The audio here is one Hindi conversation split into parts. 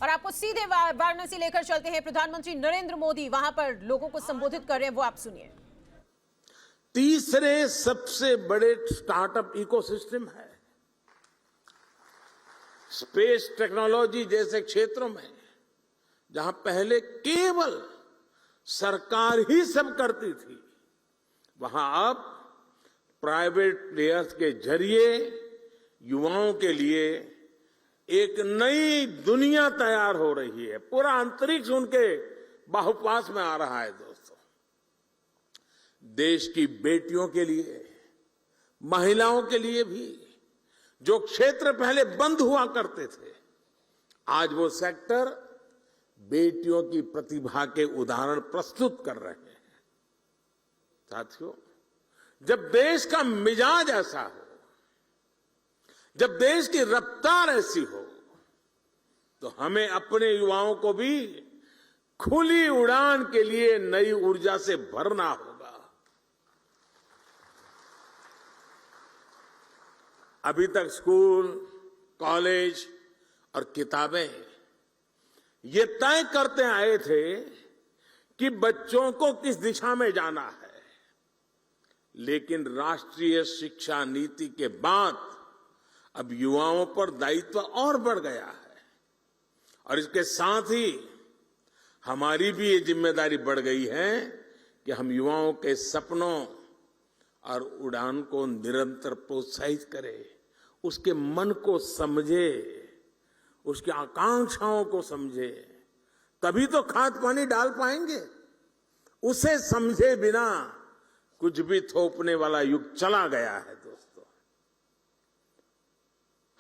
और आपको सीधे वाराणसी लेकर चलते हैं। प्रधानमंत्री नरेंद्र मोदी वहां पर लोगों को संबोधित कर रहे हैं, वो आप सुनिए। तीसरे सबसे बड़े स्टार्टअप इकोसिस्टम है स्पेस टेक्नोलॉजी जैसे क्षेत्रों में, जहां पहले केवल सरकार ही सब करती थी, वहां अब प्राइवेट प्लेयर्स के जरिए युवाओं के लिए एक नई दुनिया तैयार हो रही है। पूरा अंतरिक्ष उनके बाहुपास में आ रहा है। दोस्तों, देश की बेटियों के लिए, महिलाओं के लिए भी जो क्षेत्र पहले बंद हुआ करते थे, आज वो सेक्टर बेटियों की प्रतिभा के उदाहरण प्रस्तुत कर रहे हैं। साथियों, जब देश का मिजाज ऐसा हो, जब देश की रफ्तार ऐसी हो, तो हमें अपने युवाओं को भी खुली उड़ान के लिए नई ऊर्जा से भरना होगा। अभी तक स्कूल, कॉलेज और किताबें ये तय करते आए थे कि बच्चों को किस दिशा में जाना है, लेकिन राष्ट्रीय शिक्षा नीति के बाद अब युवाओं पर दायित्व और बढ़ गया है और इसके साथ ही हमारी भी ये जिम्मेदारी बढ़ गई है कि हम युवाओं के सपनों और उड़ान को निरंतर प्रोत्साहित करें, उसके मन को समझे, उसकी आकांक्षाओं को समझे, तभी तो खाद पानी डाल पाएंगे। उसे समझे बिना कुछ भी थोपने वाला युग चला गया है। दोस्तों,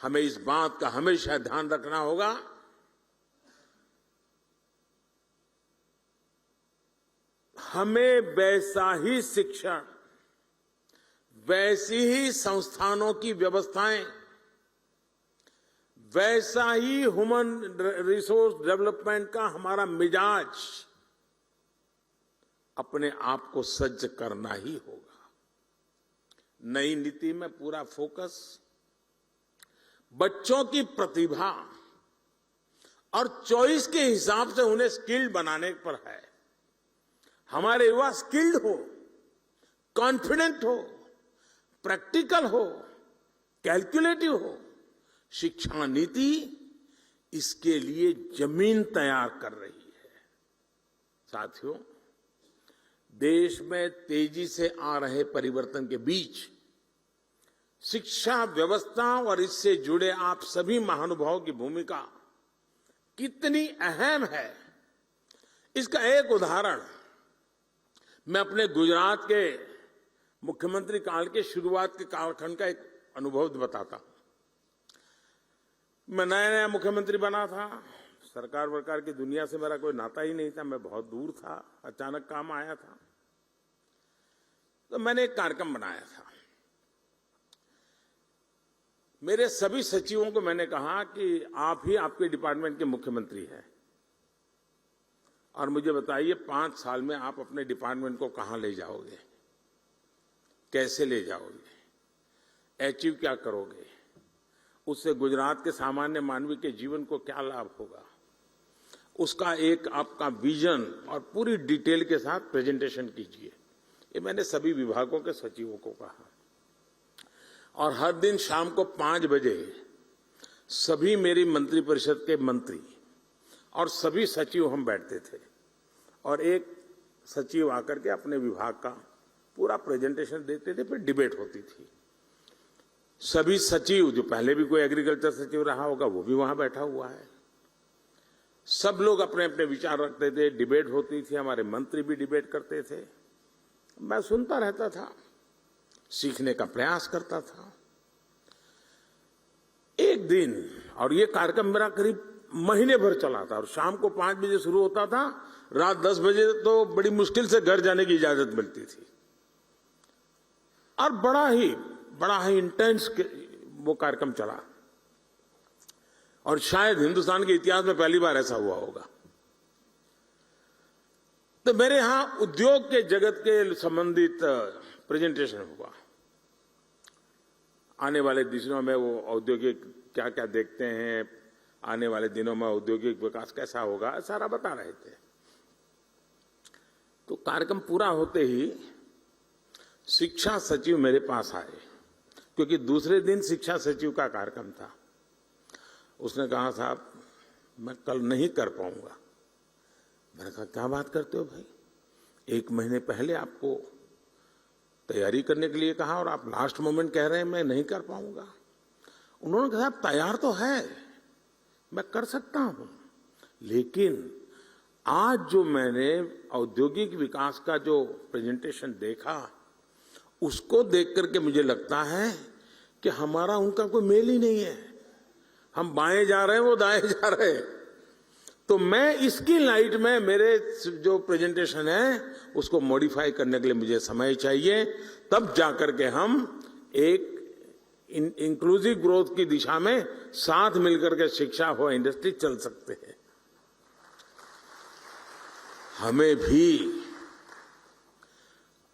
हमें इस बात का हमेशा ध्यान रखना होगा हमें वैसा ही शिक्षण, वैसी ही संस्थानों की व्यवस्थाएं, वैसा ही ह्यूमन रिसोर्स डेवलपमेंट का हमारा मिजाज अपने आप को सज्ज करना ही होगा। नई नीति में पूरा फोकस बच्चों की प्रतिभा और चॉइस के हिसाब से उन्हें स्किल्ड बनाने पर है। हमारे युवा स्किल्ड हो, कॉन्फिडेंट हो, प्रैक्टिकल हो, कैलकुलेटिव हो। शिक्षा नीति इसके लिए जमीन तैयार कर रही है। साथियों, देश में तेजी से आ रहे परिवर्तन के बीच शिक्षा व्यवस्था और इससे जुड़े आप सभी महानुभावों की भूमिका कितनी अहम है, इसका एक उदाहरण मैं अपने गुजरात के मुख्यमंत्री काल के शुरुआत के कालखंड का एक अनुभव बताता हूं। मैं नया नया मुख्यमंत्री बना था, सरकार वरकार की दुनिया से मेरा कोई नाता ही नहीं था, मैं बहुत दूर था, अचानक काम आया था, तो मैंने एक कार्यक्रम बनाया था। मेरे सभी सचिवों को मैंने कहा कि आप ही आपके डिपार्टमेंट के मुख्यमंत्री हैं और मुझे बताइए 5 साल में आप अपने डिपार्टमेंट को कहां ले जाओगे, कैसे ले जाओगे, अचीव क्या करोगे, उससे गुजरात के सामान्य मानवी के जीवन को क्या लाभ होगा, उसका एक आपका विजन और पूरी डिटेल के साथ प्रेजेंटेशन कीजिए। ये मैंने सभी विभागों के सचिवों को कहा और हर दिन शाम को 5 बजे सभी मेरी मंत्रिपरिषद के मंत्री और सभी सचिव हम बैठते थे और एक सचिव आकर के अपने विभाग का पूरा प्रेजेंटेशन देते थे, फिर डिबेट होती थी। सभी सचिव, जो पहले भी कोई एग्रीकल्चर सचिव रहा होगा वो भी वहां बैठा हुआ है, सब लोग अपने अपने विचार रखते थे, डिबेट होती थी, हमारे मंत्री भी डिबेट करते थे। मैं सुनता रहता था, सीखने का प्रयास करता था। एक दिन, और ये कार्यक्रम मेरा करीब महीने भर चला था और शाम को 5 बजे शुरू होता था, रात 10 बजे तो बड़ी मुश्किल से घर जाने की इजाजत मिलती थी और बड़ा ही इंटेंस वो कार्यक्रम चला और शायद हिंदुस्तान के इतिहास में पहली बार ऐसा हुआ होगा। तो मेरे यहां उद्योग के जगत के संबंधित प्रेजेंटेशन हुआ। आने वाले दिनों में वो औद्योगिक क्या क्या देखते हैं, आने वाले दिनों में औद्योगिक विकास कैसा होगा, सारा बता रहे थे। तो कार्यक्रम पूरा होते ही शिक्षा सचिव मेरे पास आए, क्योंकि दूसरे दिन शिक्षा सचिव का कार्यक्रम था। उसने कहा, साहब मैं कल नहीं कर पाऊंगा। मैंने कहा, क्या बात करते हो भाई, 1 महीने पहले आपको तैयारी करने के लिए कहा और आप लास्ट मोमेंट कह रहे हैं मैं नहीं कर पाऊंगा। उन्होंने कहा, तैयार तो है, मैं कर सकता हूं, लेकिन आज जो मैंने औद्योगिक विकास का जो प्रेजेंटेशन देखा, उसको देख करके मुझे लगता है कि हमारा उनका कोई मेल ही नहीं है। हम बाएं जा रहे हैं, वो दाएं जा रहे हैं। तो मैं इसकी लाइट में मेरे जो प्रेजेंटेशन है उसको मॉडिफाई करने के लिए मुझे समय चाहिए, तब जाकर के हम एक इंक्लूसिव ग्रोथ की दिशा में साथ मिलकर के शिक्षा हो इंडस्ट्री चल सकते हैं। हमें भी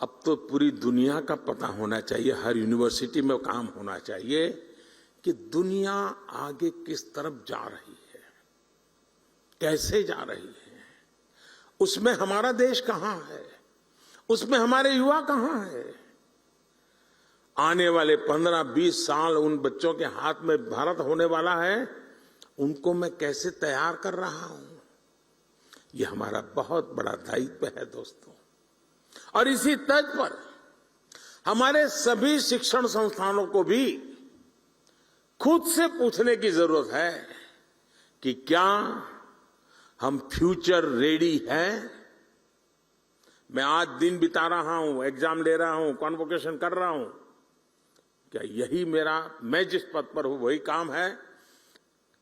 अब तो पूरी दुनिया का पता होना चाहिए, हर यूनिवर्सिटी में काम होना चाहिए कि दुनिया आगे किस तरफ जा रही है, कैसे जा रही है, उसमें हमारा देश कहां है, उसमें हमारे युवा कहां है। आने वाले 15-20 साल उन बच्चों के हाथ में भारत होने वाला है, उनको मैं कैसे तैयार कर रहा हूं, ये हमारा बहुत बड़ा दायित्व है दोस्तों। और इसी तर्ज पर हमारे सभी शिक्षण संस्थानों को भी खुद से पूछने की जरूरत है कि क्या हम फ्यूचर रेडी हैं। मैं आज दिन बिता रहा हूं, एग्जाम ले रहा हूं, कॉन्वोकेशन कर रहा हूं, क्या यही मैं जिस पद पर हूं वही काम है?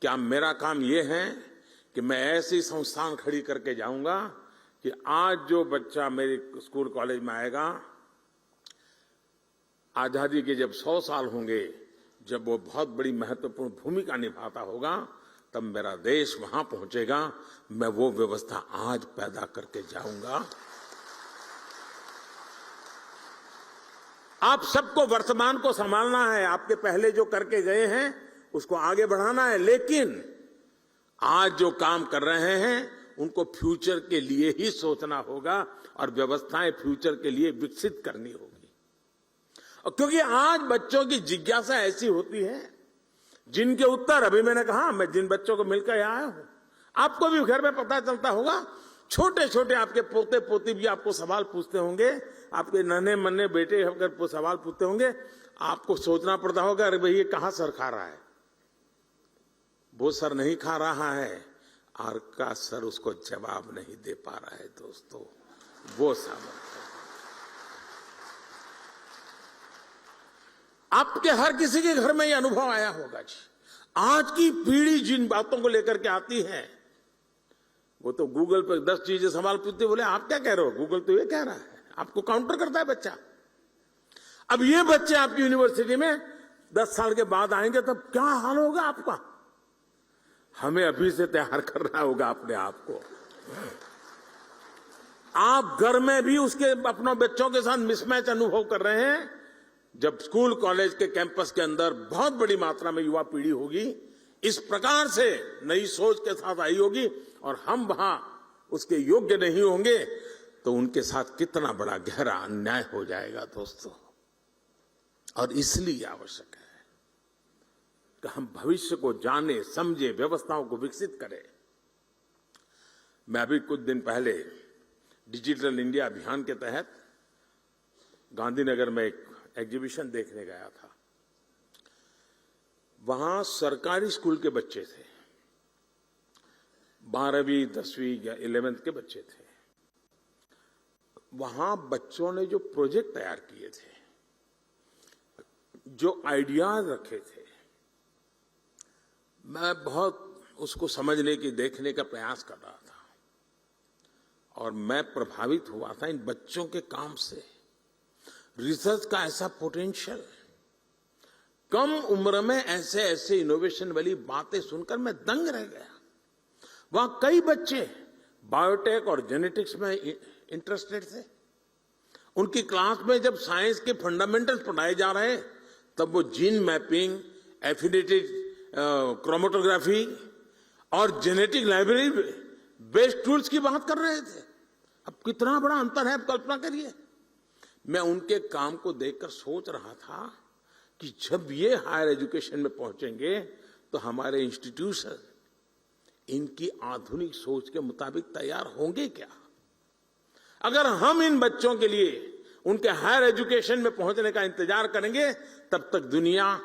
क्या मेरा काम यह है कि मैं ऐसी संस्थान खड़ी करके जाऊंगा कि आज जो बच्चा मेरे स्कूल कॉलेज में आएगा, आजादी के जब 100 साल होंगे, जब वो बहुत बड़ी महत्वपूर्ण भूमिका निभाता होगा, तब मेरा देश वहां पहुंचेगा। मैं वो व्यवस्था आज पैदा करके जाऊंगा। आप सबको वर्तमान को संभालना है, आपके पहले जो करके गए हैं उसको आगे बढ़ाना है, लेकिन आज जो काम कर रहे हैं उनको फ्यूचर के लिए ही सोचना होगा और व्यवस्थाएं फ्यूचर के लिए विकसित करनी होगी। और क्योंकि आज बच्चों की जिज्ञासा ऐसी होती है जिनके उत्तर, अभी मैंने कहा, मैं जिन बच्चों को मिलकर आया हूं, आपको भी घर में पता चलता होगा, छोटे छोटे आपके पोते पोती भी आपको सवाल पूछते होंगे, आपके नन्हे मन्ने बेटे अगर सवाल पूछते होंगे, आपको सोचना पड़ता होगा, अरे भाई ये कहां सर खा रहा है। वो सर नहीं खा रहा है, और का सर उसको जवाब नहीं दे पा रहा है दोस्तों, वो समझ। आपके हर किसी के घर में ये अनुभव आया होगा जी। आज की पीढ़ी जिन बातों को लेकर के आती है, वो तो गूगल पर 10 चीजें सवाल पूछते, बोले आप क्या कह रहे हो, गूगल तो ये कह रहा है, आपको काउंटर करता है बच्चा। अब ये बच्चे आपकी यूनिवर्सिटी में 10 साल के बाद आएंगे, तब क्या हाल होगा आपका। हमें अभी से तैयार करना होगा अपने आप को। आप घर में भी उसके अपने बच्चों के साथ मिसमैच अनुभव कर रहे हैं। जब स्कूल कॉलेज के कैंपस के अंदर बहुत बड़ी मात्रा में युवा पीढ़ी होगी, इस प्रकार से नई सोच के साथ आई होगी, और हम वहां उसके योग्य नहीं होंगे, तो उनके साथ कितना बड़ा गहरा अन्याय हो जाएगा दोस्तों। और इसलिए आवश्यक है कि हम भविष्य को जाने समझे, व्यवस्थाओं को विकसित करें। मैं अभी कुछ दिन पहले डिजिटल इंडिया अभियान के तहत गांधीनगर में एक एग्जीबिशन देखने गया था। वहां सरकारी स्कूल के बच्चे थे, 12वीं 10वीं या 11th के बच्चे थे। वहां बच्चों ने जो प्रोजेक्ट तैयार किए थे, जो आइडियाज रखे थे, मैं बहुत उसको समझने की, देखने का प्रयास कर रहा था, और मैं प्रभावित हुआ था इन बच्चों के काम से। रिसर्च का ऐसा पोटेंशियल, कम उम्र में ऐसे ऐसे इनोवेशन वाली बातें सुनकर मैं दंग रह गया। वहां कई बच्चे बायोटेक और जेनेटिक्स में इंटरेस्टेड थे। उनकी क्लास में जब साइंस के फंडामेंटल्स पढ़ाए जा रहे, तब वो जीन मैपिंग, एफिनिटी क्रोमेटोग्राफी, और जेनेटिक लाइब्रेरी बेस्ड टूल्स की बात कर रहे थे। अब कितना बड़ा अंतर है, आप कल्पना करिए। मैं उनके काम को देखकर सोच रहा था कि जब ये हायर एजुकेशन में पहुंचेंगे तो हमारे इंस्टीट्यूशन इनकी आधुनिक सोच के मुताबिक तैयार होंगे क्या? अगर हम इन बच्चों के लिए उनके हायर एजुकेशन में पहुंचने का इंतजार करेंगे तब तक दुनिया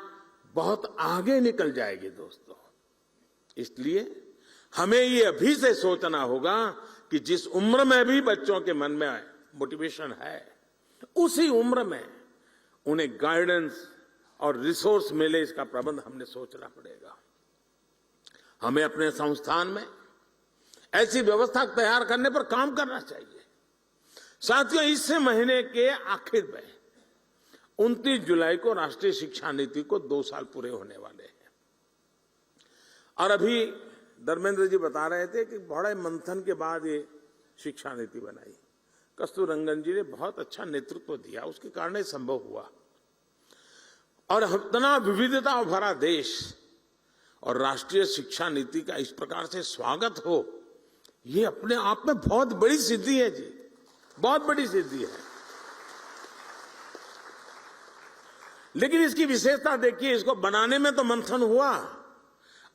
बहुत आगे निकल जाएगी दोस्तों। इसलिए हमें ये अभी से सोचना होगा कि जिस उम्र में भी बच्चों के मन में मोटिवेशन है, उसी उम्र में उन्हें गाइडेंस और रिसोर्स मिले, इसका प्रबंध हमने सोचना पड़ेगा। हमें अपने संस्थान में ऐसी व्यवस्था तैयार करने पर काम करना चाहिए। साथियों, इस महीने के आखिर में 29 जुलाई को राष्ट्रीय शिक्षा नीति को 2 साल पूरे होने वाले हैं। और अभी धर्मेंद्र जी बता रहे थे कि बड़े मंथन के बाद ये शिक्षा नीति बनाई। कस्तूररंगन जी ने बहुत अच्छा नेतृत्व दिया, उसके कारण संभव हुआ। और इतना विविधता भरा देश और राष्ट्रीय शिक्षा नीति का इस प्रकार से स्वागत हो, ये अपने आप में बहुत बड़ी सिद्धि है जी, बहुत बड़ी सिद्धि है। लेकिन इसकी विशेषता देखिए, इसको बनाने में तो मंथन हुआ।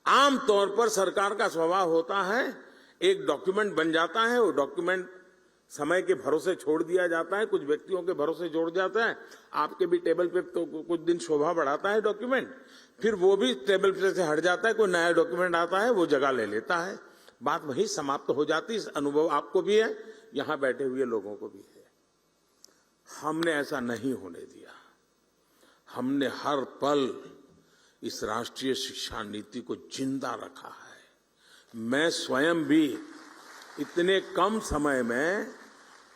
आमतौर पर सरकार का स्वभाव होता है, एक डॉक्यूमेंट बन जाता है, वो डॉक्यूमेंट समय के भरोसे छोड़ दिया जाता है, कुछ व्यक्तियों के भरोसे जोड़ जाता है। आपके भी टेबल पे तो कुछ दिन शोभा बढ़ाता है डॉक्यूमेंट, फिर वो भी टेबल पे से हट जाता है, कोई नया डॉक्यूमेंट आता है, वो जगह ले लेता है, बात वहीं समाप्त हो जाती है। अनुभव आपको भी है, यहां बैठे हुए लोगों को भी है। हमने ऐसा नहीं होने दिया। हमने हर पल इस राष्ट्रीय शिक्षा नीति को जिंदा रखा है। मैं स्वयं भी इतने कम समय में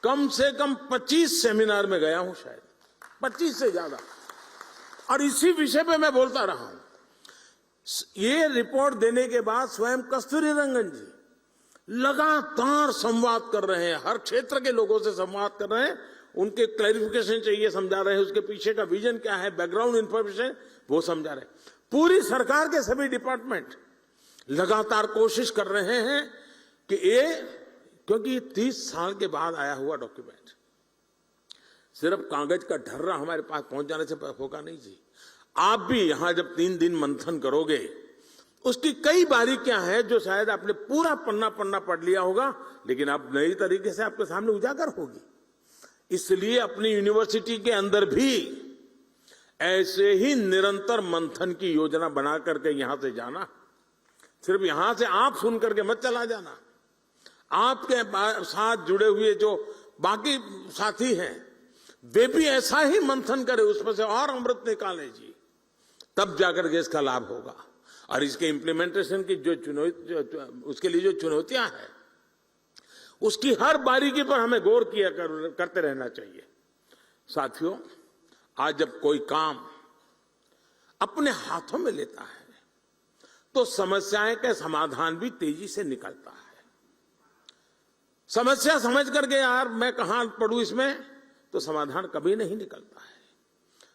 कम से कम 25 सेमिनार में गया हूं, शायद 25 से ज्यादा, और इसी विषय पे मैं बोलता रहा हूं। ये रिपोर्ट देने के बाद स्वयं कस्तूररंगन जी लगातार संवाद कर रहे हैं, हर क्षेत्र के लोगों से संवाद कर रहे हैं, उनके क्लैरिफिकेशन चाहिए समझा रहे हैं, उसके पीछे का विजन क्या है, बैकग्राउंड इंफॉर्मेशन वो समझा रहे हैं। पूरी सरकार के सभी डिपार्टमेंट लगातार कोशिश कर रहे हैं कि क्योंकि 30 साल के बाद आया हुआ डॉक्यूमेंट सिर्फ कागज का ढर्रा हमारे पास पहुंच जाने से होगा नहीं जी। आप भी यहां जब 3 दिन मंथन करोगे, उसकी कई बारीकियां हैं जो शायद आपने पूरा पन्ना पढ़ लिया होगा, लेकिन अब नई तरीके से आपके सामने उजागर होगी। इसलिए अपनी यूनिवर्सिटी के अंदर भी ऐसे ही निरंतर मंथन की योजना बना करके यहां से जाना। सिर्फ यहां से आप सुन करके मत चला जाना, आपके साथ जुड़े हुए जो बाकी साथी हैं वे भी ऐसा ही मंथन करें, उसमें से और अमृत निकालें जी, तब जाकर के इसका लाभ होगा। और इसके इम्प्लीमेंटेशन की उसके लिए जो चुनौतियां हैं, उसकी हर बारीकी पर हमें गौर करते रहना चाहिए। साथियों, आज जब कोई काम अपने हाथों में लेता है तो समस्याएं का समाधान भी तेजी से निकलता है। समस्या समझ करके यार मैं कहां पढ़ूं इसमें, तो समाधान कभी नहीं निकलता है।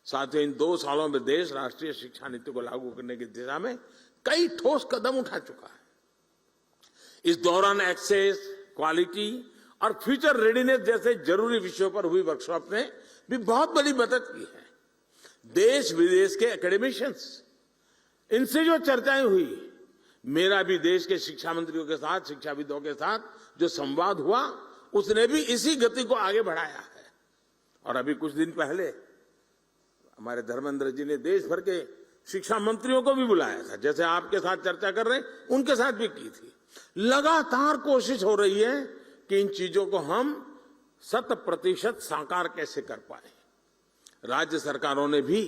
साथियों, इन 2 सालों में देश राष्ट्रीय शिक्षा नीति को लागू करने की दिशा में कई ठोस कदम उठा चुका है। इस दौरान एक्सेस, क्वालिटी और फ्यूचर रेडीनेस जैसे जरूरी विषयों पर हुई वर्कशॉप ने भी बहुत बड़ी मदद की है। देश विदेश के एकेडमिशियंस, इनसे जो चर्चाएं हुई, मेरा भी देश के शिक्षा मंत्रियों के साथ, शिक्षाविदों के साथ जो संवाद हुआ, उसने भी इसी गति को आगे बढ़ाया है। और अभी कुछ दिन पहले हमारे धर्मेंद्र जी ने देश भर के शिक्षा मंत्रियों को भी बुलाया था, जैसे आपके साथ चर्चा कर रहे हैं, उनके साथ भी की थी। लगातार कोशिश हो रही है कि इन चीजों को हम 100% साकार कैसे कर पाए। राज्य सरकारों ने भी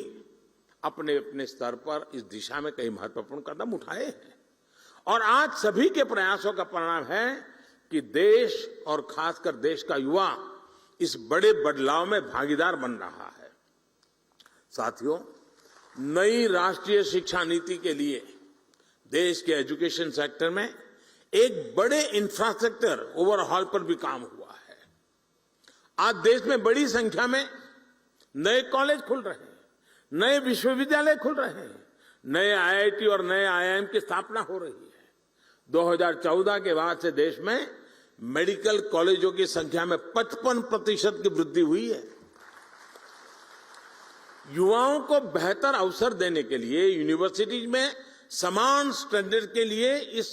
अपने अपने स्तर पर इस दिशा में कई महत्वपूर्ण कदम उठाए हैं, और आज सभी के प्रयासों का परिणाम है कि देश और खासकर देश का युवा इस बड़े बदलाव में भागीदार बन रहा है। साथियों, नई राष्ट्रीय शिक्षा नीति के लिए देश के एजुकेशन सेक्टर में एक बड़े इंफ्रास्ट्रक्चर ओवरहॉल पर भी काम हुआ है। आज देश में बड़ी संख्या में नए कॉलेज खुल रहे हैं, नए विश्वविद्यालय खुल रहे हैं, नए आईआईटी और नए आईआईएम की स्थापना हो रही है। 2014 के बाद से देश में मेडिकल कॉलेजों की संख्या में 55% की वृद्धि हुई है। युवाओं को बेहतर अवसर देने के लिए यूनिवर्सिटीज में समान स्टैंडर्ड के लिए इस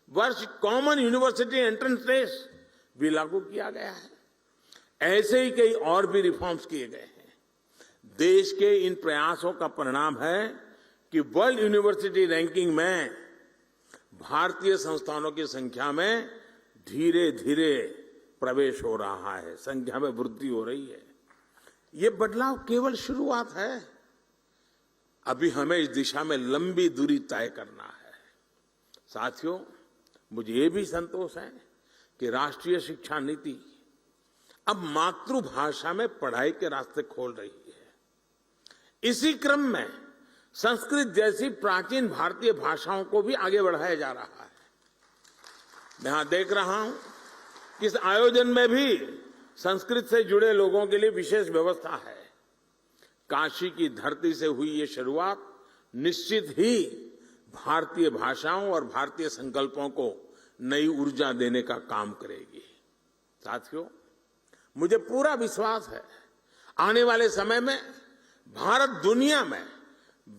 वर्ष कॉमन यूनिवर्सिटी एंट्रेंस टेस्ट भी लागू किया गया है। ऐसे ही कई और भी रिफॉर्म्स किए गए हैं। देश के इन प्रयासों का परिणाम है कि वर्ल्ड यूनिवर्सिटी रैंकिंग में भारतीय संस्थानों की संख्या में धीरे धीरे प्रवेश हो रहा है, संख्या में वृद्धि हो रही है। ये बदलाव केवल शुरुआत है। अभी हमें इस दिशा में लंबी दूरी तय करना है। साथियों, मुझे ये भी संतोष है कि राष्ट्रीय शिक्षा नीति अब मातृभाषा में पढ़ाई के रास्ते खोल रही है। इसी क्रम में संस्कृत जैसी प्राचीन भारतीय भाषाओं को भी आगे बढ़ाया जा रहा है। मैं यहां देख रहा हूं कि इस आयोजन में भी संस्कृत से जुड़े लोगों के लिए विशेष व्यवस्था है। काशी की धरती से हुई ये शुरुआत निश्चित ही भारतीय भाषाओं और भारतीय संकल्पों को नई ऊर्जा देने का काम करेगी। साथियों, मुझे पूरा विश्वास है आने वाले समय में भारत दुनिया में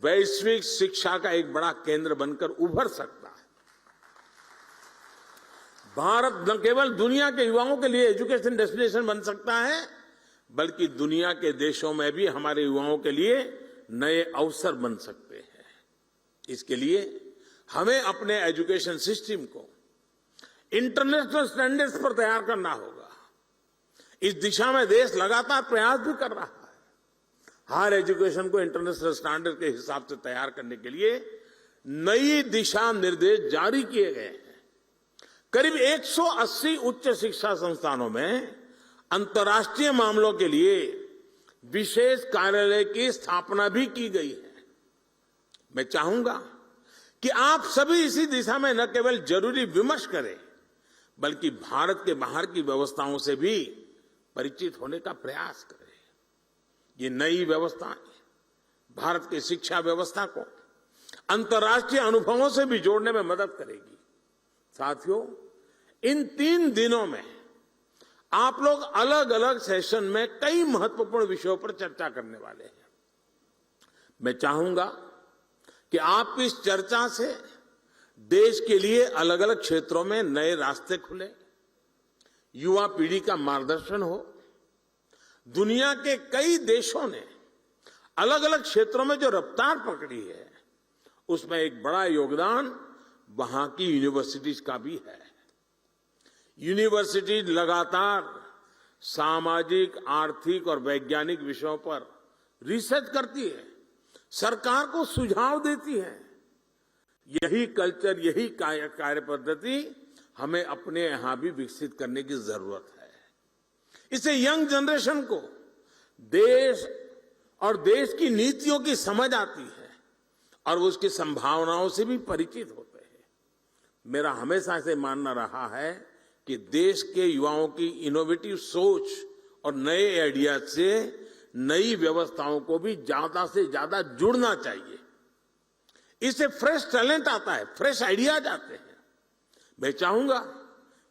वैश्विक शिक्षा का एक बड़ा केंद्र बनकर उभर सकता है। भारत न केवल दुनिया के युवाओं के लिए एजुकेशन डेस्टिनेशन बन सकता है, बल्कि दुनिया के देशों में भी हमारे युवाओं के लिए नए अवसर बन सकते हैं। इसके लिए हमें अपने एजुकेशन सिस्टम को इंटरनेशनल स्टैंडर्ड्स पर तैयार करना होगा। इस दिशा में देश लगातार प्रयास भी कर रहा है। हायर एजुकेशन को इंटरनेशनल स्टैंडर्ड के हिसाब से तैयार करने के लिए नई दिशा निर्देश जारी किए गए हैं। करीब 180 उच्च शिक्षा संस्थानों में अंतर्राष्ट्रीय मामलों के लिए विशेष कार्यालय की स्थापना भी की गई है। मैं चाहूंगा कि आप सभी इसी दिशा में न केवल जरूरी विमर्श करें, बल्कि भारत के बाहर की व्यवस्थाओं से भी परिचित होने का प्रयास करें। ये नई व्यवस्थाएं भारत की शिक्षा व्यवस्था को अंतर्राष्ट्रीय अनुभवों से भी जोड़ने में मदद करेगी। साथियों, इन 3 दिनों में आप लोग अलग अलग सेशन में कई महत्वपूर्ण विषयों पर चर्चा करने वाले हैं। मैं चाहूंगा कि आप इस चर्चा से देश के लिए अलग अलग क्षेत्रों में नए रास्ते खुले, युवा पीढ़ी का मार्गदर्शन हो। दुनिया के कई देशों ने अलग अलग क्षेत्रों में जो रफ्तार पकड़ी है, उसमें एक बड़ा योगदान वहां की यूनिवर्सिटीज का भी है। यूनिवर्सिटी लगातार सामाजिक, आर्थिक और वैज्ञानिक विषयों पर रिसर्च करती है, सरकार को सुझाव देती है। यही कल्चर, यही कार्य पद्धति हमें अपने यहां भी विकसित करने की जरूरत है। इससे यंग जनरेशन को देश और देश की नीतियों की समझ आती है और वो उसकी संभावनाओं से भी परिचित होते हैं। मेरा हमेशा से मानना रहा है कि देश के युवाओं की इनोवेटिव सोच और नए आइडिया से नई व्यवस्थाओं को भी ज्यादा से ज्यादा जुड़ना चाहिए। इससे फ्रेश टैलेंट आता है, फ्रेश आइडियाज आते हैं। मैं चाहूंगा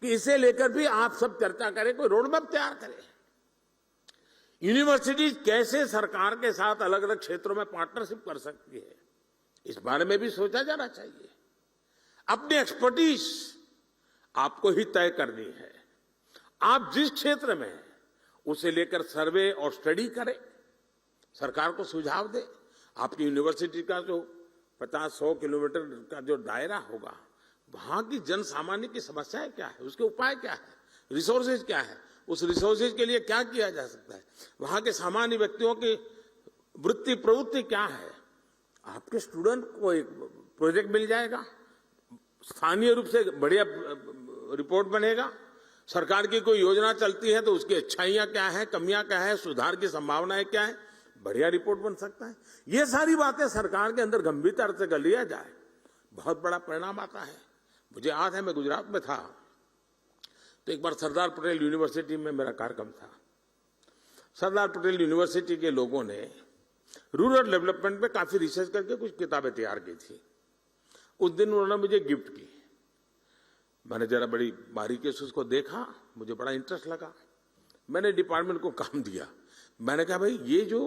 कि इसे लेकर भी आप सब चर्चा करें, कोई रोड मैप तैयार करें। यूनिवर्सिटी कैसे सरकार के साथ अलग अलग क्षेत्रों में पार्टनरशिप कर सकती है, इस बारे में भी सोचा जाना चाहिए। अपनी एक्सपर्टीज आपको ही तय करनी है। आप जिस क्षेत्र में हैं, उसे लेकर सर्वे और स्टडी करें, सरकार को सुझाव दें। आपकी यूनिवर्सिटी का जो 50-100 किलोमीटर का जो दायरा होगा, वहां की जन सामान्य की समस्याएं क्या है, उसके उपाय क्या है, रिसोर्सेज क्या है, उस रिसोर्सेज के लिए क्या किया जा सकता है, वहां के सामान्य व्यक्तियों की वृत्ति प्रवृत्ति क्या है। आपके स्टूडेंट को एक प्रोजेक्ट मिल जाएगा, स्थानीय रूप से बढ़िया रिपोर्ट बनेगा। सरकार की कोई योजना चलती है तो उसकी अच्छाइयां क्या है, कमियां क्या है, सुधार की संभावनाएं क्या है, बढ़िया रिपोर्ट बन सकता है। ये सारी बातें सरकार के अंदर गंभीरता से कर लिया जाए, बहुत बड़ा परिणाम आता है। मुझे याद है, मैं गुजरात में था तो एक बार सरदार पटेल यूनिवर्सिटी में मेरा कार्यक्रम था। सरदार पटेल यूनिवर्सिटी के लोगों ने रूरल डेवलपमेंट पे काफी रिसर्च करके कुछ किताबें तैयार की थी। उस दिन उन्होंने मुझे गिफ्ट की। मैंने जरा बड़ी बारीकी से उसको देखा, मुझे बड़ा इंटरेस्ट लगा। मैंने डिपार्टमेंट को काम दिया। मैंने कहा भाई ये जो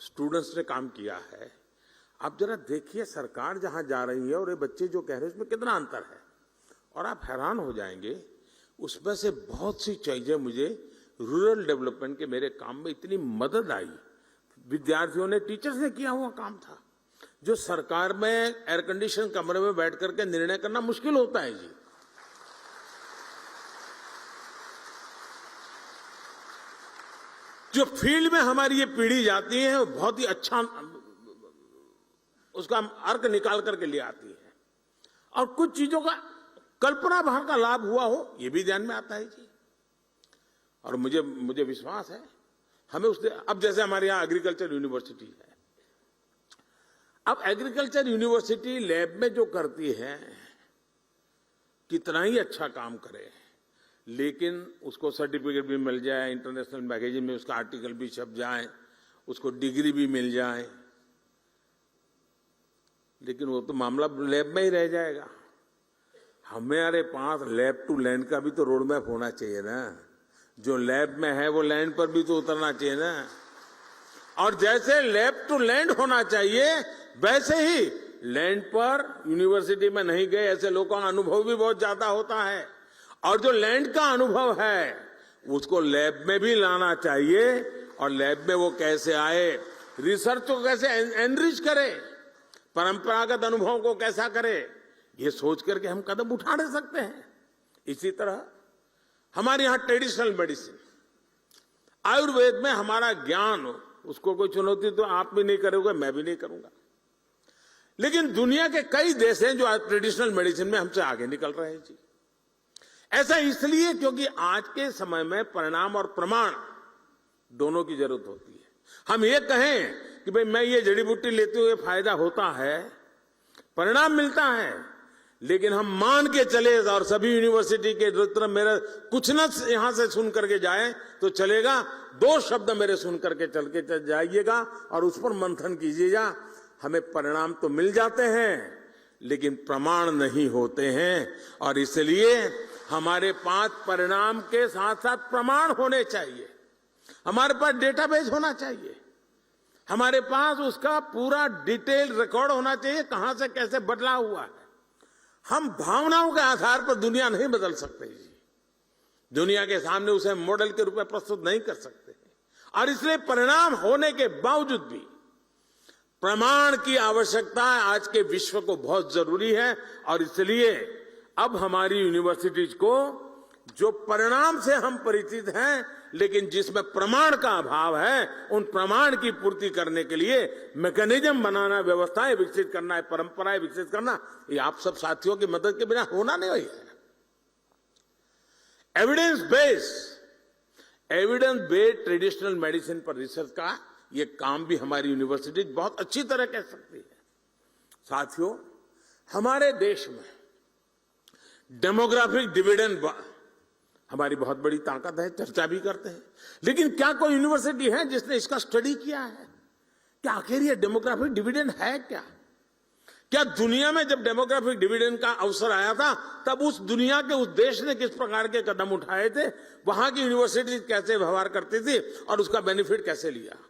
स्टूडेंट्स ने काम किया है, आप जरा देखिए सरकार जहां जा रही है और ये बच्चे जो कह रहे हैं उसमें कितना अंतर है, और आप हैरान हो जाएंगे। उसमें से बहुत सी चीजें मुझे रूरल डेवलपमेंट के मेरे काम में इतनी मदद आई। विद्यार्थियों ने, टीचर्स ने किया हुआ काम था, जो सरकार में एयर कंडीशन कमरे में बैठ करके निर्णय करना मुश्किल होता है जी। जो फील्ड में हमारी ये पीढ़ी जाती है वो बहुत ही अच्छा उसका अर्थ निकाल करके ले आती है, और कुछ चीजों का कल्पना भार का लाभ हुआ हो ये भी ध्यान में आता है जी। और मुझे विश्वास है हमें उससे, अब जैसे हमारे यहाँ एग्रीकल्चर यूनिवर्सिटी है, अब एग्रीकल्चर यूनिवर्सिटी लैब में जो करती है कितना ही अच्छा काम करे, लेकिन उसको सर्टिफिकेट भी मिल जाए, इंटरनेशनल मैगजीन में उसका आर्टिकल भी छप जाए, उसको डिग्री भी मिल जाए, लेकिन वो तो मामला लैब में ही रह जाएगा। हमारे पास लैब टू लैंड का भी तो रोड मैप होना चाहिए ना। जो लैब में है वो लैंड पर भी तो उतरना चाहिए ना। और जैसे लैब टू लैंड होना चाहिए, वैसे ही लैंड पर यूनिवर्सिटी में नहीं गए ऐसे लोगों का अनुभव भी बहुत ज्यादा होता है, और जो लैंड का अनुभव है उसको लैब में भी लाना चाहिए। और लैब में वो कैसे आए, रिसर्च को कैसे एनरिच करे, परंपरागत अनुभव को कैसा करे, ये सोच करके हम कदम उठा नहीं सकते हैं। इसी तरह हमारे यहां ट्रेडिशनल मेडिसिन, आयुर्वेद में हमारा ज्ञान, उसको कोई चुनौती तो आप भी नहीं करोगे, मैं भी नहीं करूंगा, लेकिन दुनिया के कई देश हैं जो आज ट्रेडिशनल मेडिसिन में हमसे आगे निकल रहे हैं जी। ऐसा इसलिए क्योंकि आज के समय में परिणाम और प्रमाण दोनों की जरूरत होती है। हम ये कहें कि भाई मैं ये जड़ी बूटी लेते हुए फायदा होता है, परिणाम मिलता है, लेकिन हम मान के चले और सभी यूनिवर्सिटी के तरफ मेरा कुछ न यहां से सुन करके जाए तो चलेगा, 2 शब्द मेरे सुन करके चल के जाइएगा और उस पर मंथन कीजिएगा। हमें परिणाम तो मिल जाते हैं लेकिन प्रमाण नहीं होते हैं, और इसलिए हमारे पास परिणाम के साथ साथ प्रमाण होने चाहिए। हमारे पास डेटाबेस होना चाहिए, हमारे पास उसका पूरा डिटेल रिकॉर्ड होना चाहिए, कहां से कैसे बदला हुआ है। हम भावनाओं के आधार पर दुनिया नहीं बदल सकते जी, दुनिया के सामने उसे मॉडल के रूप में प्रस्तुत नहीं कर सकते, और इसलिए परिणाम होने के बावजूद भी प्रमाण की आवश्यकता आज के विश्व को बहुत जरूरी है। और इसलिए अब हमारी यूनिवर्सिटीज को जो परिणाम से हम परिचित हैं लेकिन जिसमें प्रमाण का अभाव है, उन प्रमाण की पूर्ति करने के लिए मैकेनिज्म बनाना, व्यवस्थाएं विकसित करना है, परंपराएं विकसित करना, ये आप सब साथियों की मदद के बिना होना नहीं है। एविडेंस बेस्ड ट्रेडिशनल मेडिसिन पर रिसर्च का ये काम भी हमारी यूनिवर्सिटी बहुत अच्छी तरह कर सकती है। साथियों, हमारे देश में डेमोग्राफिक डिविडेंड हमारी बहुत बड़ी ताकत है, चर्चा भी करते हैं, लेकिन क्या कोई यूनिवर्सिटी है जिसने इसका स्टडी किया है? क्या आखिर ये डेमोग्राफिक डिविडेंड है क्या? क्या दुनिया में जब डेमोग्राफिक डिविडेंड का अवसर आया था तब उस दुनिया के उस देश ने किस प्रकार के कदम उठाए थे, वहां की यूनिवर्सिटी कैसे व्यवहार करती थी और उसका बेनिफिट कैसे लिया?